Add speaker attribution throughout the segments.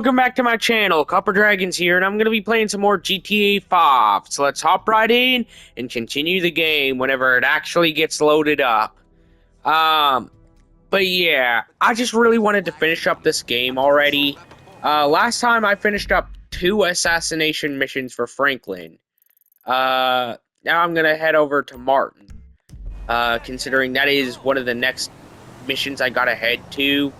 Speaker 1: Welcome back to my channel, Copper Dragons here, and I'm going to be playing some more GTA 5. So let's hop right in and continue the game whenever it actually gets loaded up. But yeah, I just really wanted to finish up this game already. Last time I finished up 2 assassination missions for Franklin. Now I'm going to head over to Martin, considering that is one of the next missions I gotta head to.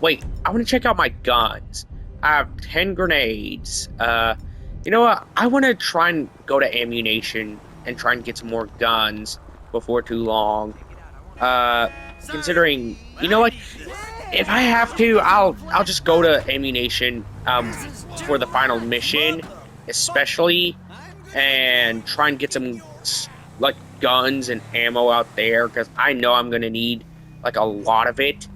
Speaker 1: Wait, I want to check out my guns. I have 10 grenades. You know what? I want to try and go to ammunition and try and get some more guns before too long. Considering, like, if I have to, I'll just go to ammunition, for the final mission, especially, and try and get some, like, guns and ammo out there, because I know I'm gonna need, like, a lot of it.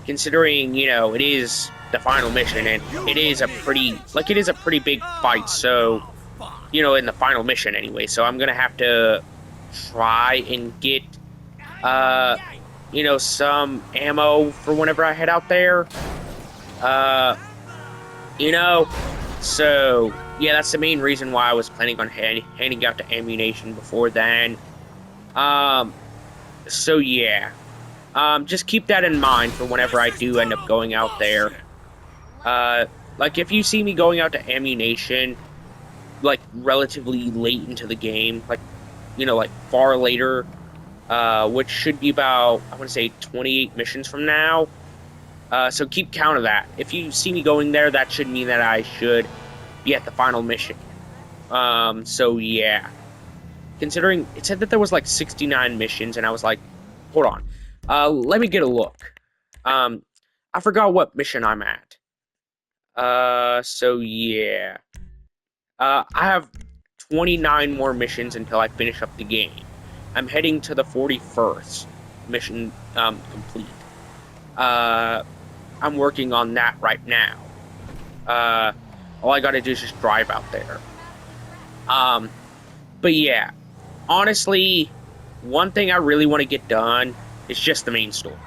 Speaker 1: Considering, it is the final mission, and it is a pretty big fight, so, in the final mission anyway, so I'm gonna have to try and get, some ammo for whenever I head out there, so, yeah, that's the main reason why I was planning on handing out the ammunition before then, so yeah. Just keep that in mind for whenever I do end up going out there. Like, if you see me going out to ammunition, like, relatively late into the game, like, like, far later, which should be about, I want to say, 28 missions from now. So keep count of that. If you see me going there, that should mean that I should be at the final mission. So yeah. Considering, it said that there was, like, 69 missions, and I was like, hold on. Let me get a look. I forgot what mission I'm at. So yeah. I have 29 more missions until I finish up the game. I'm heading to the 41st mission, complete. I'm working on that right now. All I gotta do is just drive out there. But yeah. Honestly, one thing I really want to get done is just the main story.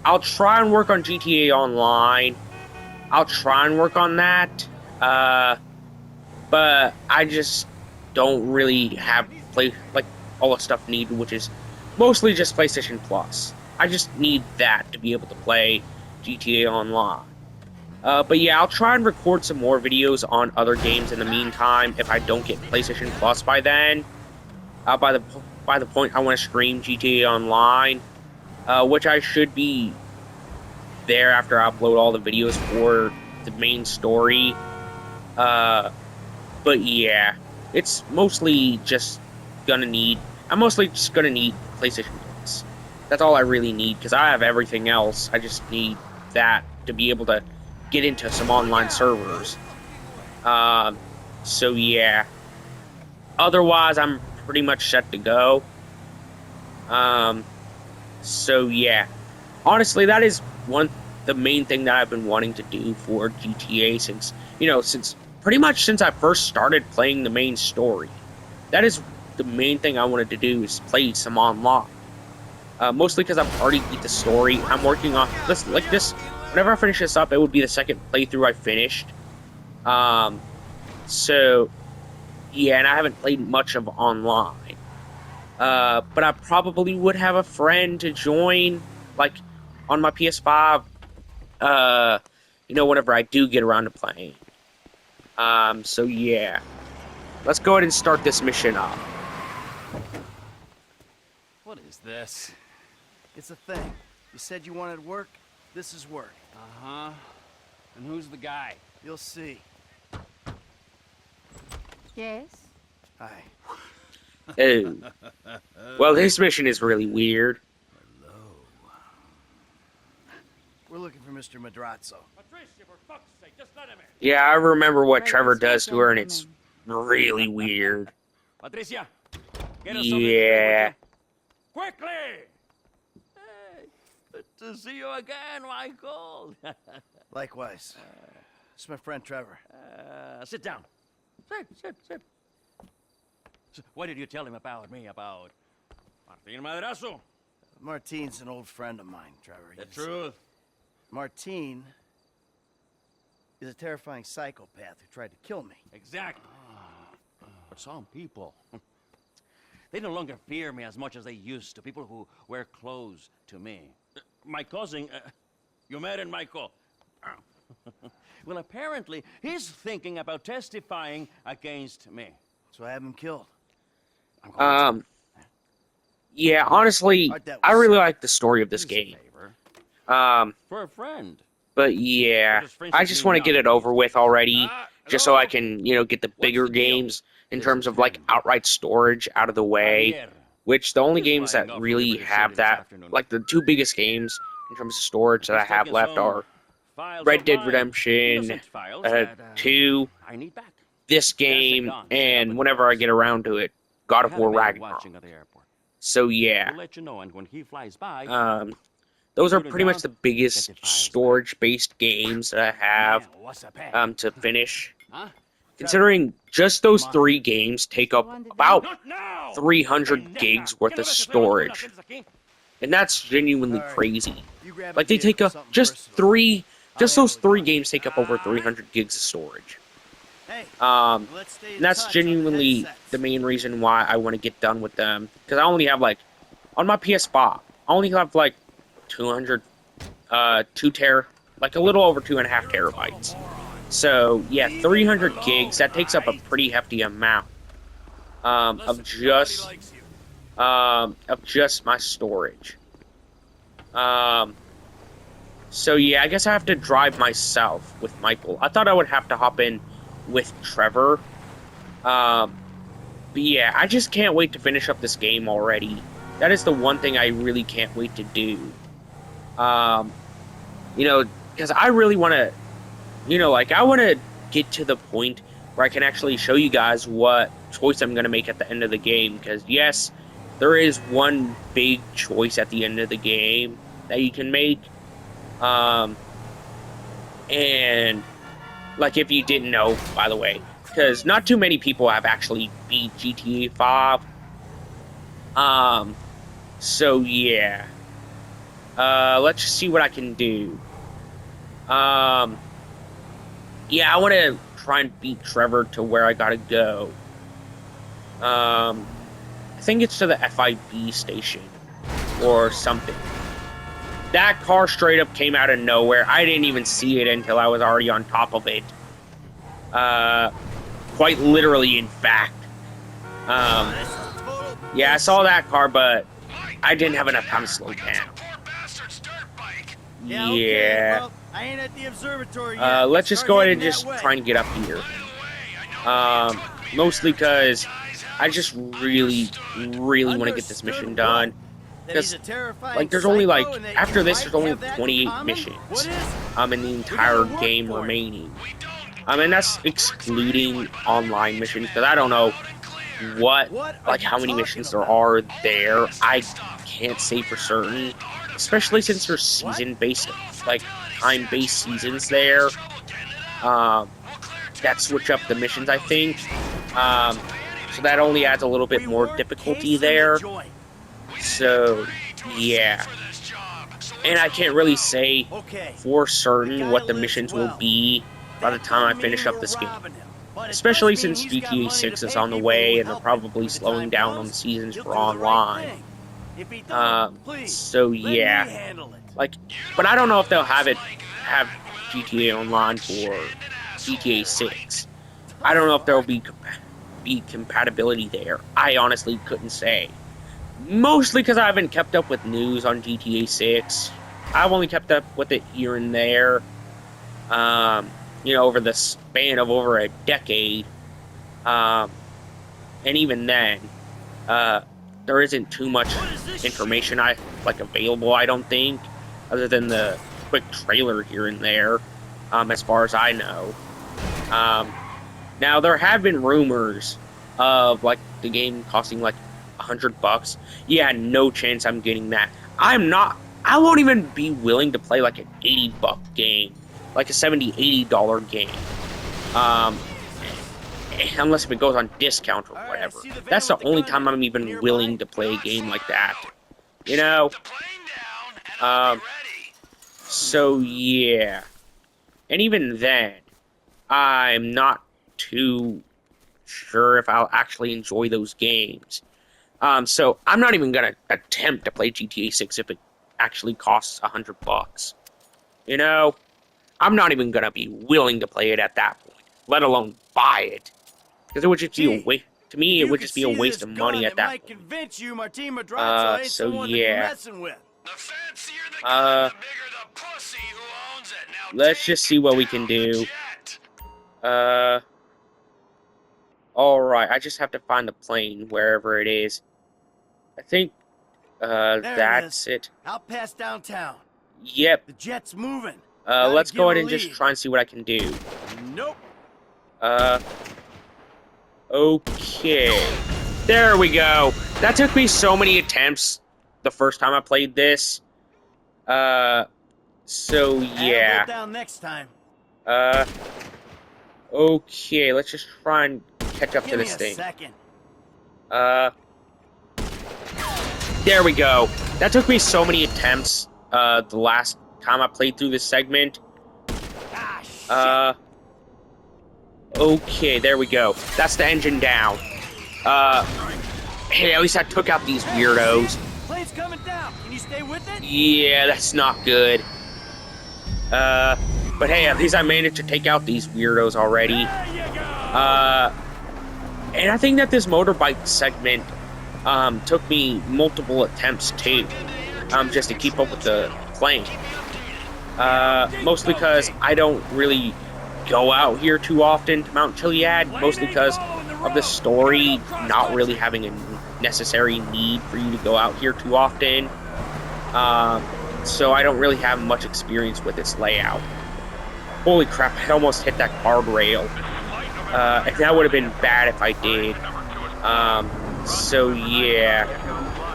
Speaker 1: I'll try and work on GTA Online. I'll try and work on that. But I just don't really have all the stuff needed, which is mostly just PlayStation Plus. I just need that to be able to play GTA Online. But yeah, I'll try and record some more videos on other games in the meantime if I don't get PlayStation Plus by then. By the point I want to stream GTA Online, which I should be there after I upload all the videos for the main story. But yeah, it's mostly just I'm mostly just gonna need PlayStation Plus. That's all I really need, because I have everything else. I just need that to be able to get into some online servers. So yeah. Otherwise, I'm pretty much set to go. So yeah. Honestly, that is the main thing that I've been wanting to do for GTA since I first started playing the main story. That is the main thing I wanted to do, is play some online. Mostly because I've already beat the story. I'm working on this, whenever I finish this up, it would be the second playthrough I finished. So yeah, and I haven't played much of online. But I probably would have a friend to join, like, on my PS5, whenever I do get around to playing. So yeah. Let's go ahead and start this mission up.
Speaker 2: What is this? It's a thing. You said you wanted work. This is work.
Speaker 3: Uh-huh. And who's the guy?
Speaker 2: You'll see.
Speaker 4: Yes?
Speaker 2: Hi.
Speaker 1: Oh. Well, this mission is really weird.
Speaker 2: Hello. We're looking for Mr. Madrazo.
Speaker 3: Patricia, for fuck's sake, just let him in.
Speaker 1: Yeah, I remember what
Speaker 4: Right,
Speaker 1: Trevor
Speaker 4: this way,
Speaker 1: does to her, and it's
Speaker 4: gentlemen.
Speaker 1: really weird.
Speaker 3: Patricia, get us something to drink,
Speaker 1: Yeah.
Speaker 3: would you? Quickly! Hey, good to see you again, Michael.
Speaker 2: Likewise. It's my friend Trevor.
Speaker 3: Sit down. Sit. So what did you tell him about me, about Martin Madrazo?
Speaker 2: Martine's an old friend of mine, Trevor.
Speaker 3: The truth.
Speaker 2: Martine is a terrifying psychopath who tried to kill me.
Speaker 3: Exactly. But some people, they no longer fear me as much as they used to. People who wear clothes to me. My cousin, you met him, Michael. Well, apparently, he's thinking about testifying against me.
Speaker 2: So I have him killed. I'm going to.
Speaker 1: Yeah, honestly, I really like the story of this game.
Speaker 3: For a friend.
Speaker 1: But yeah, I just want to get it over with already, just so I can, you know, get the bigger games in terms of like outright storage out of the way, which the only games that really have that, like the two biggest games in terms of storage that I have left are Red Dead Redemption 2, this game, and whenever I get around to it, God of War Ragnarok. So yeah, those are pretty much the biggest storage-based games that I have to finish. Considering just those 3 games take up about 300 gigs worth of storage. And that's genuinely crazy. Like, they take up just those 3 games take up over 300 gigs of storage. And that's genuinely the main reason why I want to get done with them. Because I only have, like, on my PS5, I only have, like, 2 like a little over 2.5 terabytes. So yeah, 300 gigs, that takes up a pretty hefty amount of just my storage. So yeah, I guess I have to drive myself with Michael. I thought I would have to hop in with Trevor. But yeah, I just can't wait to finish up this game already. That is the one thing I really can't wait to do. You know, because I really want to, you know, like, I want to get to the point where I can actually show you guys what choice I'm going to make at the end of the game. Because, yes, there is one big choice at the end of the game that you can make. And, like, if you didn't know, by the way, because not too many people have actually beat GTA 5. So, yeah. Let's just see what I can do. Yeah, I want to try and beat Trevor to where I gotta go. I think it's to the FIB station. Or something. That car straight up came out of nowhere. I didn't even see it until I was already on top of it. Quite literally, in fact. Yeah, I saw that car, but I didn't have enough time to slow down.
Speaker 2: Yeah. Okay. Well, I ain't at the observatory yet.
Speaker 1: Let's just go ahead and just try and get up here. Mostly because I just really want to get this mission done. Because, like, there's only, like, after this, there's only 28 missions, in the entire game remaining. And that's excluding online missions, because I don't know how many missions there are there. I can't say for certain. Especially since there's season-based, like, time-based seasons there. That switch up the missions, I think. So that only adds a little bit more difficulty there. So, yeah. And I can't really say for certain what the missions will be by the time I finish up this game. Especially since GTA 6 is on the way, and they're probably slowing down on the seasons for online. So yeah, like, but I don't know if they'll have GTA Online for GTA 6. I don't know if there will be compatibility there. I honestly couldn't say. Mostly because I haven't kept up with news on GTA 6. I've only kept up with it here and there. You know, over the span of over a decade. And even then, there isn't too much information available, I don't think, other than the quick trailer here and there, as far as I know. Now, there have been rumors of, like, the game costing, like, $100. Yeah, no chance I'm getting that. I won't even be willing to play, like, an $80 game, like a $70, $80 game. Unless if it goes on discount or whatever. That's the only time I'm even willing to play a game like that. You know? So yeah. And even then, I'm not too sure if I'll actually enjoy those games. So I'm not even gonna attempt to play GTA 6 if it actually costs $100. You know, I'm not even gonna be willing to play it at that point, let alone buy it, because it would just be a waste. To me, it would just be a waste of money at that
Speaker 2: might
Speaker 1: point.
Speaker 2: convince you Martin Madrazo ain't
Speaker 1: So
Speaker 2: someone to be
Speaker 1: yeah.
Speaker 2: messing with.
Speaker 4: The fancier the gun, the bigger the pussy who owns it. Now
Speaker 1: Let's just see what we can do. Alright, I just have to find the plane, wherever it is. I think, that's it.
Speaker 2: Out past downtown.
Speaker 1: Yep.
Speaker 2: The jet's moving.
Speaker 1: Let's
Speaker 2: give
Speaker 1: go
Speaker 2: a
Speaker 1: ahead and just
Speaker 2: lead.
Speaker 1: try and see what I can do.
Speaker 2: Nope.
Speaker 1: Okay. There we go. That took me so many attempts the first time I played this. So
Speaker 2: That'll
Speaker 1: yeah.
Speaker 2: go down next time.
Speaker 1: Okay, let's just try and catch up to
Speaker 2: Give me
Speaker 1: this
Speaker 2: a
Speaker 1: thing.
Speaker 2: second.
Speaker 1: There we go. That took me so many attempts, the last time I played through this segment.
Speaker 2: Ah, shit.
Speaker 1: Okay, there we go. That's the engine down. Hey, at least I took out these weirdos.
Speaker 2: Plane's coming down. Can you stay with it?
Speaker 1: Yeah, that's not good. But hey, at least I managed to take out these weirdos already.
Speaker 2: There you go.
Speaker 1: And I think that this motorbike segment, took me multiple attempts too, just to keep up with the plane. Mostly because I don't really go out here too often to Mount Chiliad, mostly because of the story not really having a necessary need for you to go out here too often. So I don't really have much experience with its layout. Holy crap, I almost hit that guardrail. And that would have been bad if I did. So yeah.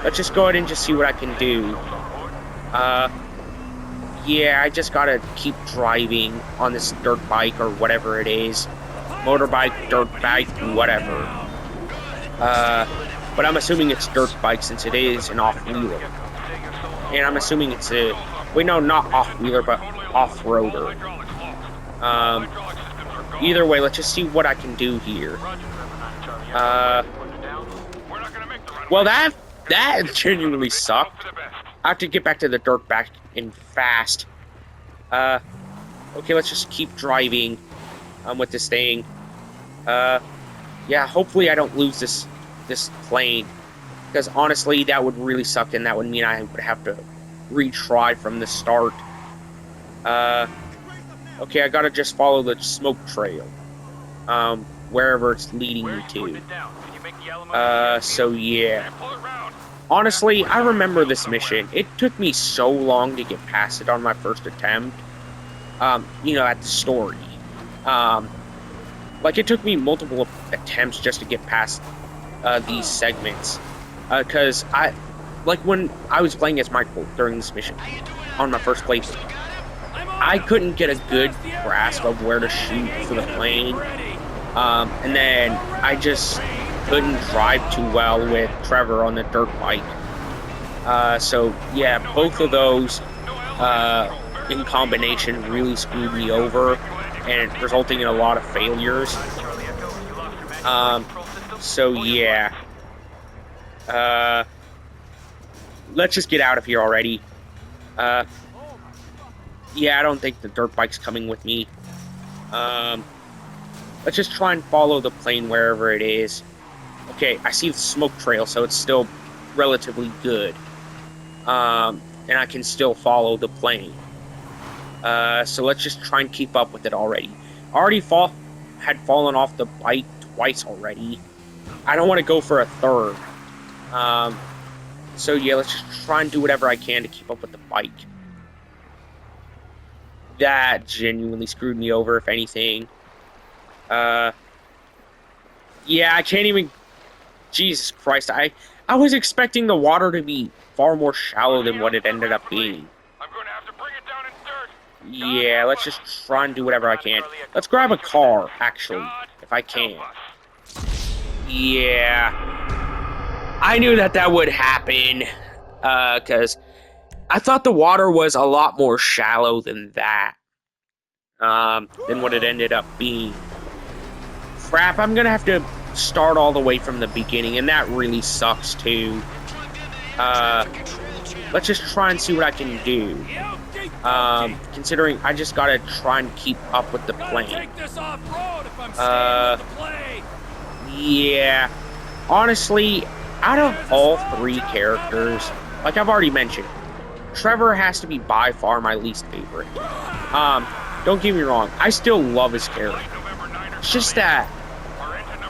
Speaker 1: Let's just go ahead and just see what I can do. Yeah, I just gotta keep driving on this dirt bike or whatever it is. Motorbike, dirt bike, whatever. But I'm assuming it's dirt bike since it is an off-wheeler. And I'm assuming it's a... Wait, no, not off-wheeler, but off-roader. Either way, let's just see what I can do here. Well, that genuinely sucked. I have to get back to the dirt back in fast. Okay, let's just keep driving with this thing. Yeah, hopefully I don't lose this plane. Because honestly, that would really suck, and that would mean I would have to retry from the start. Okay, I gotta just follow the smoke trail. Wherever it's leading me to. So yeah. Honestly, I remember this mission. It took me so long to get past it on my first attempt. You know, at the story. Like, it took me multiple attempts just to get past these segments. Because like, when I was playing as Michael during this mission, on my first playthrough, I couldn't get a good grasp of where to shoot for the plane. And then I just couldn't drive too well with Trevor on the dirt bike. So yeah, both of those in combination really screwed me over, and resulting in a lot of failures. So yeah. Let's just get out of here already. Yeah, I don't think the dirt bike's coming with me. Let's just try and follow the plane wherever it is. Okay, I see the smoke trail, so it's still relatively good. And I can still follow the plane. So let's just try and keep up with it already. I already had fallen off the bike twice already. I don't want to go for a third. So yeah, let's just try and do whatever I can to keep up with the bike. That genuinely screwed me over, if anything. Yeah, I can't even... Jesus Christ, I was expecting the water to be far more shallow than what it ended up being.
Speaker 4: I'm going to have to bring it down in dirt.
Speaker 1: Yeah, let's just try and do whatever I can. Let's grab a car, actually, if I can. Yeah. I knew that would happen, because I thought the water was a lot more shallow than that. Than what it ended up being. Crap, I'm gonna have to start all the way from the beginning, and that really sucks too. Let's just try and see what I can do. Considering I just gotta try and keep up with the plane. Yeah. Honestly, out of all 3 characters, like I've already mentioned, Trevor has to be by far my least favorite. Don't get me wrong, I still love his character. It's just that,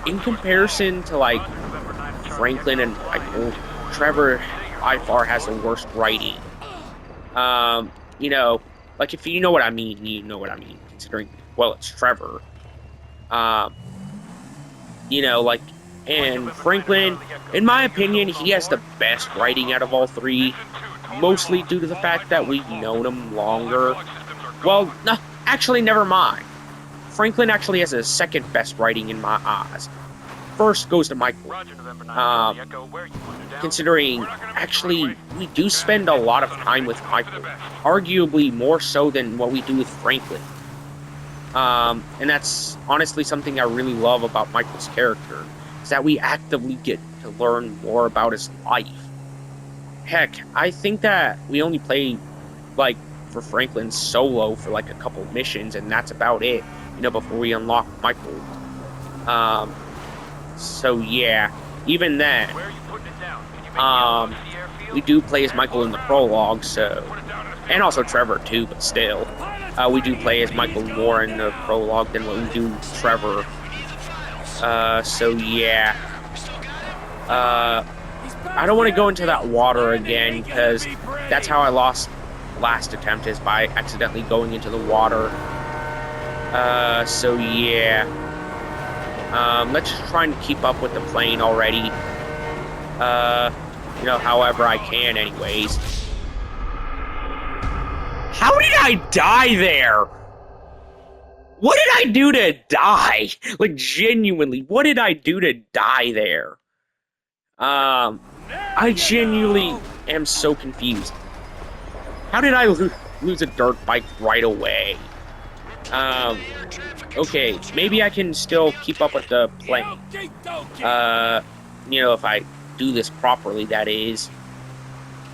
Speaker 1: in comparison to, like, Franklin and Michael, Trevor by far has the worst writing. You know, like, if you know what I mean, you know what I mean, considering, well, it's Trevor. You know, like, and Franklin, in my opinion, he has the best writing out of all 3, mostly due to the fact that we've known him longer. Well, no, actually, never mind. Franklin actually has the second best writing in my eyes. First goes to Michael. Considering, actually, we do spend a lot of time with Michael. Arguably more so than what we do with Franklin. And that's honestly something I really love about Michael's character, is that we actively get to learn more about his life. Heck, I think that we only play, like, for Franklin solo for like a couple missions, and that's about it, you know, before we unlock Michael. So yeah, even then, we do play as Michael in the prologue, so, and also Trevor too, but still, we do play as Michael more in the prologue than what we do Trevor. So yeah, I don't want to go into that water again, because that's how I lost last attempt, is by accidentally going into the water. So yeah. Let's just try and keep up with the plane already. You know, however I can anyways. How did I die there? What did I do to die? Like, genuinely, what did I do to die there? I genuinely am so confused. How did I lose a dirt bike right away? Okay, maybe I can still keep up with the plane. You know, if I do this properly, that is.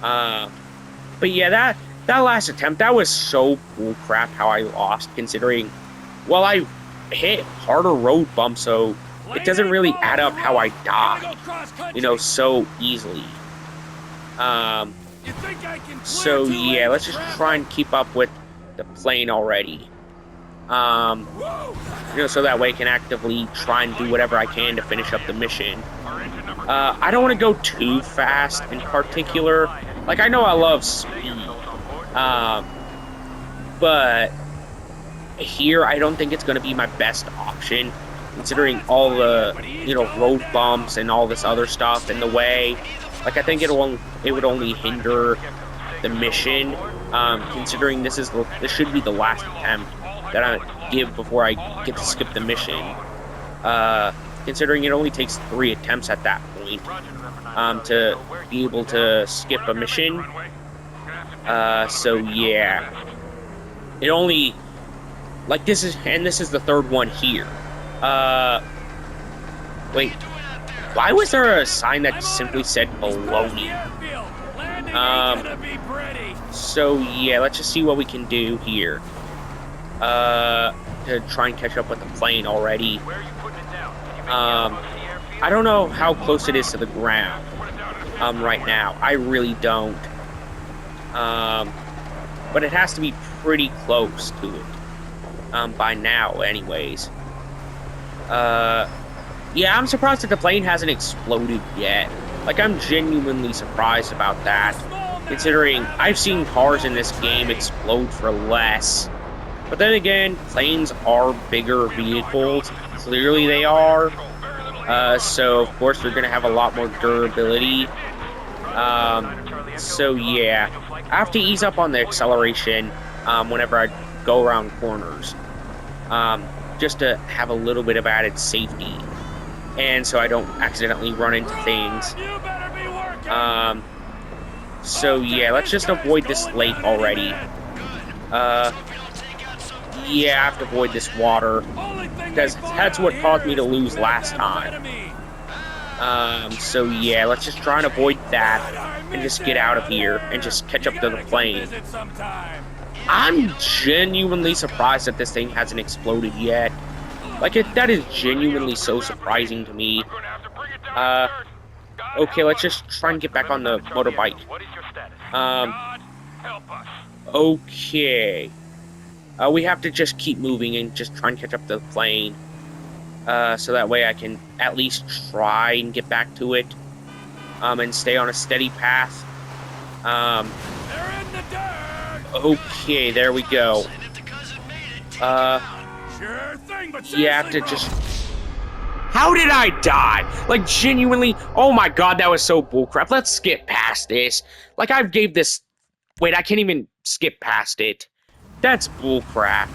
Speaker 1: But yeah, that last attempt, that was so bull crap how I lost, considering, well, I hit harder road bumps, so it doesn't really add up how I died, you know, so easily. So yeah, let's just try and keep up with the plane already. You know, so that way I can actively try and do whatever I can to finish up the mission. I don't want to go too fast in particular. Like, I know I love speed, but here I don't think it's going to be my best option, considering all the, you know, road bumps and all this other stuff in the way. Like, I think it would only hinder the mission, considering this should be the last attempt that I give before I get to skip the mission. Considering it only takes 3 attempts at that point to be able to skip a mission. So yeah, it only, like, this is the 3rd one here. Wait, why was there a sign that simply said baloney? So yeah, let's just see what we can do here. To try and catch up with the plane already. I don't know how close it is to the ground, right now. I really don't. But it has to be pretty close to it, by now anyways. Yeah, I'm surprised that the plane hasn't exploded yet. Like, I'm genuinely surprised about that, considering I've seen cars in this game explode for less. But then again, planes are bigger vehicles. Clearly they are. So, of course, they're going to have a lot more durability. So, yeah. I have to ease up on the acceleration whenever I go around corners. Just to have a little bit of added safety. And so I don't accidentally run into things. So yeah, let's just avoid this lake already. Yeah, I have to avoid this water, because that's what caused me to lose last time. So yeah, let's just try and avoid that, and just get out of here, and just catch up to the plane. I'm genuinely surprised that this thing hasn't exploded yet. Like, that is genuinely so surprising to me. Okay, let's just try and get back on the motorbike. Okay. We have to just keep moving and just try and catch up to the plane. So that way I can at least try and get back to it. And stay on a steady path. Okay, there we go. You have to just... How did I die? Like, genuinely? Oh my god, that was so bullcrap. Let's skip past this. Like, I gave this... Wait, I can't even skip past it. That's bullcrap.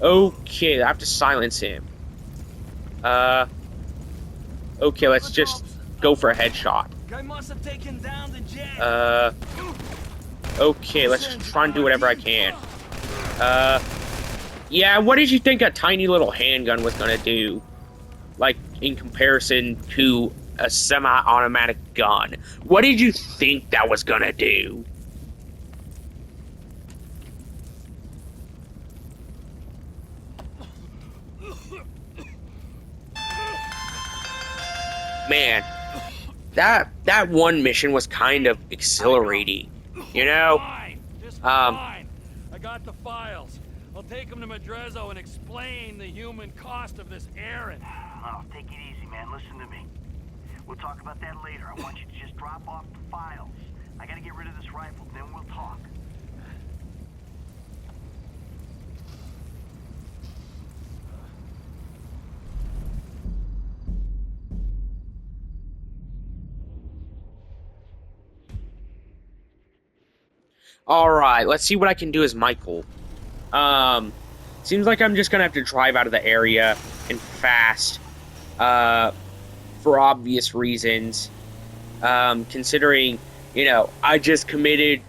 Speaker 1: Okay, I have to silence him. Okay, let's just go for a headshot. Okay, let's just try and do whatever I can. Yeah, what did you think a tiny little handgun was gonna do? Like, in comparison to a semi-automatic gun. What did you think that was gonna do? Man, that one mission was kind of exhilarating, you know?
Speaker 5: I got the files. I'll take them to Madrazo and explain the human cost of this errand.
Speaker 2: Oh, take it easy, man. Listen to me. We'll talk about that later. I want you to just drop off the files. I gotta get rid of this rifle, then we'll talk.
Speaker 1: Alright, let's see what I can do as Michael. Seems like I'm just gonna have to drive out of the area and fast. For obvious reasons. Considering, you know, I just committed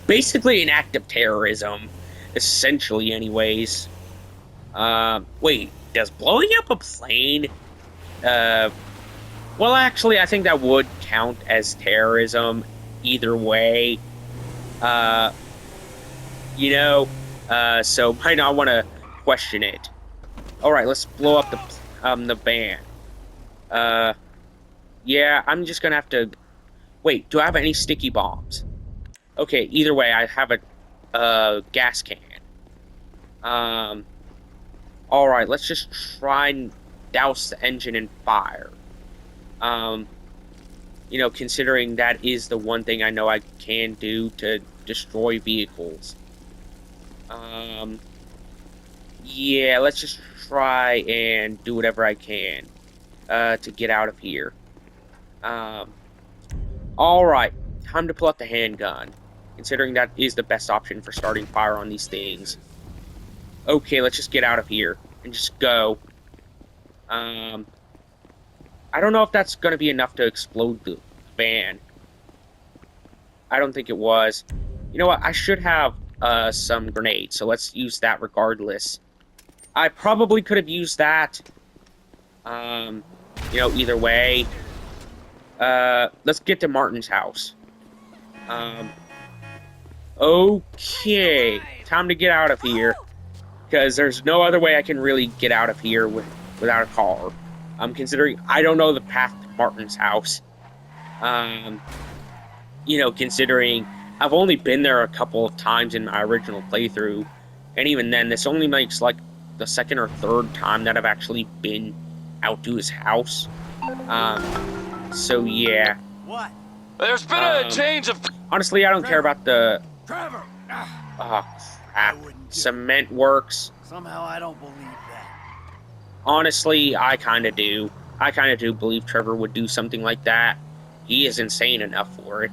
Speaker 1: basically an act of terrorism. Essentially, anyways. Wait, does blowing up a plane? Well, actually, I think that would count as terrorism either way. You know, so might not want to question it. Alright, let's blow up the van. Yeah, I'm just gonna have to... Wait, do I have any sticky bombs? Okay, either way, I have a gas can. Alright, let's just try and douse the engine in fire. You know, considering that is the one thing I know I can do to destroy vehicles. Yeah, let's just try and do whatever I can to get out of here. Alright, time to pull out the handgun, considering that is the best option for starting fire on these things. Okay, let's just get out of here and just go. I don't know if that's going to be enough to explode the van. I don't think it was. You know what? I should have some grenades, so let's use that regardless. I probably could have used that. You know, either way. Let's get to Martin's house. Okay. Time to get out of here. Because there's no other way I can really get out of here without a car. Considering I don't know the path to Martin's house. You know, considering I've only been there a couple of times in my original playthrough. And even then, this only makes like the second or third time that I've actually been out to his house. So yeah.
Speaker 2: What?
Speaker 4: There's been a change of...
Speaker 1: Honestly, I don't care about the...
Speaker 5: Trevor!
Speaker 1: Oh, crap. Cement works.
Speaker 2: Somehow I don't believe that.
Speaker 1: Honestly, I kind of do. I kind of do believe Trevor would do something like that. He is insane enough for it.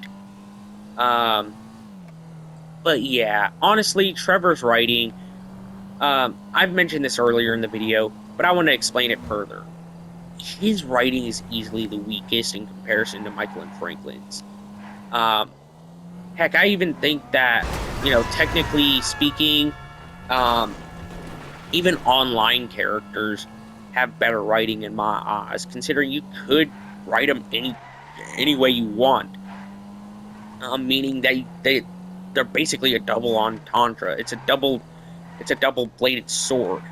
Speaker 1: But yeah, honestly, Trevor's writing... I've mentioned this earlier in the video, but I want to explain it further. his writing is easily the weakest in comparison to Michael and Franklin's. Heck, I even think that, technically speaking, even online characters have better writing in my eyes, considering you could write them any way you want. Meaning they're basically a double entendre. It's a double-bladed sword.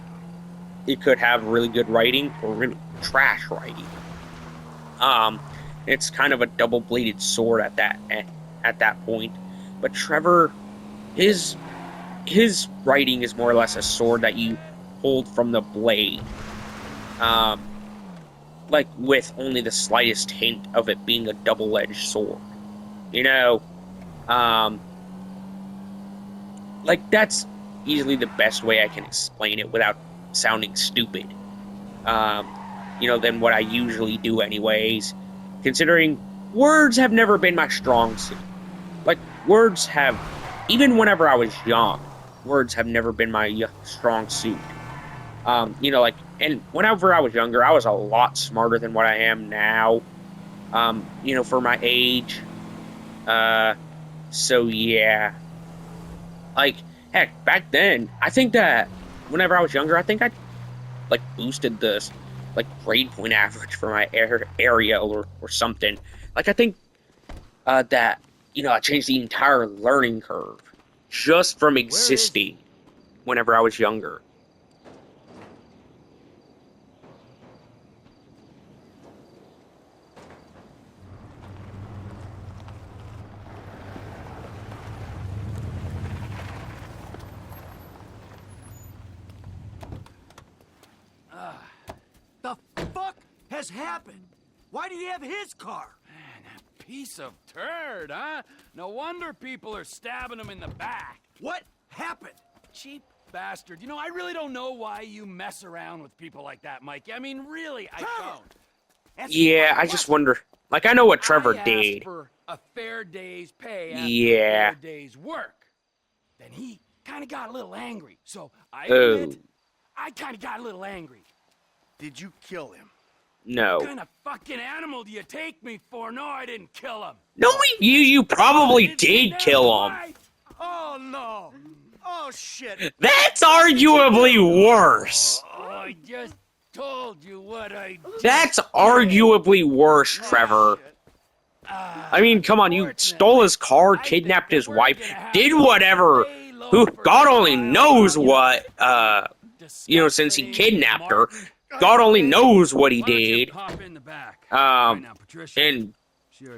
Speaker 1: It could have really good writing or really trash writing. It's kind of a double-bladed sword at that point. But Trevor, his writing is more or less a sword that you hold from the blade. Like with only the slightest hint of it being a double-edged sword. Like that's easily the best way I can explain it without sounding stupid. Than what I usually do anyways. Considering words have never been my strong suit. Like, words have, even whenever I was young, words have never been my strong suit. And whenever I was younger, I was a lot smarter than what I am now. For my age. So yeah. Like, heck, back then, I think that whenever I was younger, I think I, boosted this, grade point average for my area or something. Like, I think, that, I changed the entire learning curve just from existing whenever I was younger.
Speaker 2: The fuck has happened? Why did he have his car?
Speaker 5: Man, that piece of turd, huh? No wonder people are stabbing him in the back.
Speaker 2: What happened?
Speaker 5: Cheap bastard. I really don't know why you mess around with people like that, Mikey. I mean, really, I don't.
Speaker 1: Yeah, I just wonder. Like, I know what Trevor
Speaker 5: I
Speaker 1: did.
Speaker 5: asked for a fair day's pay after
Speaker 1: Yeah.
Speaker 5: a fair day's work. Then he kind of got a little angry. So I
Speaker 1: Oh.
Speaker 5: admit, I kind of got a little angry.
Speaker 2: Did you kill him?
Speaker 1: No.
Speaker 5: What kind of fucking animal do you take me for? No, I didn't kill him.
Speaker 1: No, you probably
Speaker 5: Didn't see
Speaker 1: did
Speaker 5: that,
Speaker 1: kill him.
Speaker 5: why?
Speaker 2: Oh no! Oh shit!
Speaker 1: That's arguably worse.
Speaker 5: Oh, I just told you what I did.
Speaker 1: That's arguably worse, Trevor. I mean, come on, you stole his car, kidnapped his wife, did whatever. Who, God only knows what, since he kidnapped her. God only knows what he did. And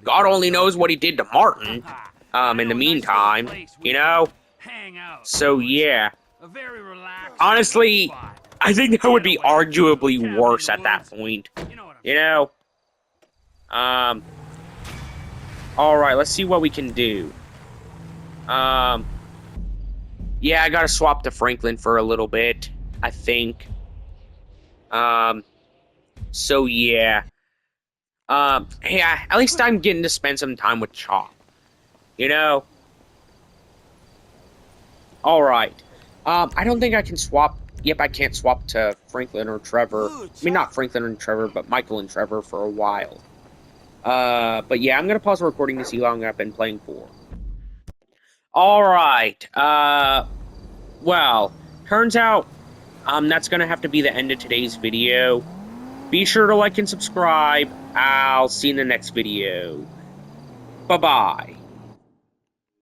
Speaker 1: God only knows what he did to Martin, in the meantime, So, yeah. Honestly, I think that would be arguably worse at that point. Alright, let's see what we can do. Yeah, I gotta swap to Franklin for a little bit, I think. So yeah. Hey, at least I'm getting to spend some time with Chop. Alright. I don't think I can swap. Yep, I can't swap to Franklin or Trevor. I mean, not Franklin and Trevor, but Michael and Trevor for a while. But yeah, I'm gonna pause the recording to see how long I've been playing for. Alright, well, turns out, that's gonna have to be the end of today's video. Be sure to like and subscribe. I'll see you in the next video. Bye-bye.